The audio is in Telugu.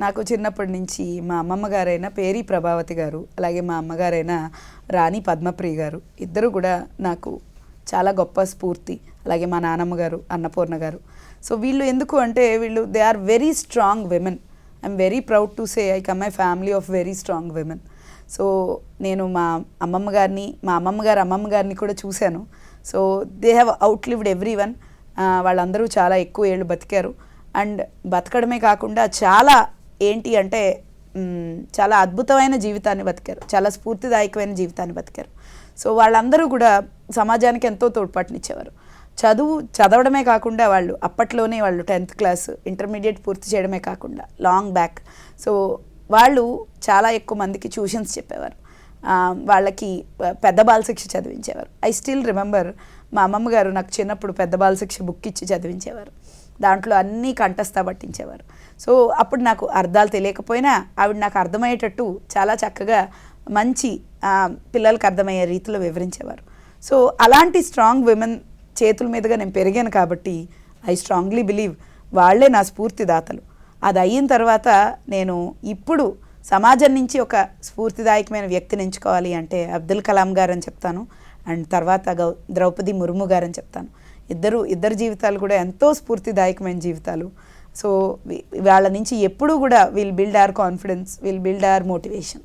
నాకు చిన్నప్పటి నుంచి మా అమ్మమ్మ గారైన పేరి ప్రభావతి గారు, అలాగే మా అమ్మగారైన రాణి పద్మప్రియ గారు ఇద్దరు కూడా నాకు చాలా గొప్ప స్ఫూర్తి. అలాగే మా నానమ్మ గారు అన్నపూర్ణ గారు. సో వీళ్ళు ఎందుకు అంటే వీళ్ళు they are very strong women. I'm very proud to say I come my family of very strong women. So నేను మా అమ్మమ్మ గారిని కూడా చూశాను. So they have outlived every one. వాళ్ళందరూ చాలా ఎక్కువ ఏళ్ళు బతికారు. అండ్ బతకడమే కాకుండా చాలా ఏంటి అంటే చాలా అద్భుతమైన జీవితాన్ని బతికారు, చాలా స్ఫూర్తిదాయకమైన జీవితాన్ని బతికారు. సో వాళ్ళందరూ కూడా సమాజానికి ఎంతో తోడ్పాటునిచ్చేవారు. చదవడమే కాకుండా వాళ్ళు అప్పట్లోనే వాళ్ళు 10th క్లాస్ ఇంటర్మీడియట్ పూర్తి చేయడమే కాకుండా లాంగ్ బ్యాక్ సో వాళ్ళు చాలా ఎక్కువ మందికి ట్యూషన్స్ చెప్పేవారు. వాళ్ళకి పెద్ద బాలశిక్ష చదివించేవారు. ఐ స్టిల్ రిమెంబర్ మా అమ్మమ్మ గారు నాకు చిన్నప్పుడు పెద్ద బాలశిక్ష బుక్ ఇచ్చి చదివించేవారు. దాంట్లో అన్నీ కంఠస్థ పట్టించేవారు. సో అప్పుడు నాకు అర్థాలు తెలియకపోయినా ఆవిడ నాకు అర్థమయ్యేటట్టు చాలా చక్కగా మంచి పిల్లలకు అర్థమయ్యే రీతిలో వివరించేవారు. సో అలాంటి స్ట్రాంగ్ విమెన్ చేతుల మీదుగా నేను పెరిగాను కాబట్టి ఐ స్ట్రాంగ్లీ బిలీవ్ వాళ్ళే నా స్ఫూర్తిదాతలు. అది అయిన తర్వాత నేను ఇప్పుడు సమాజం నుంచి ఒక స్ఫూర్తిదాయకమైన వ్యక్తిని ఎంచుకోవాలి అంటే అబ్దుల్ కలాం గారని చెప్తాను. అండ్ తర్వాత ద్రౌపది ముర్ము గారని చెప్తాను. ఇద్దరు జీవితాలు కూడా ఎంతో స్ఫూర్తిదాయకమైన జీవితాలు. సో వాళ్ళ నుంచి ఎప్పుడూ కూడా will build our confidence, will build our motivation.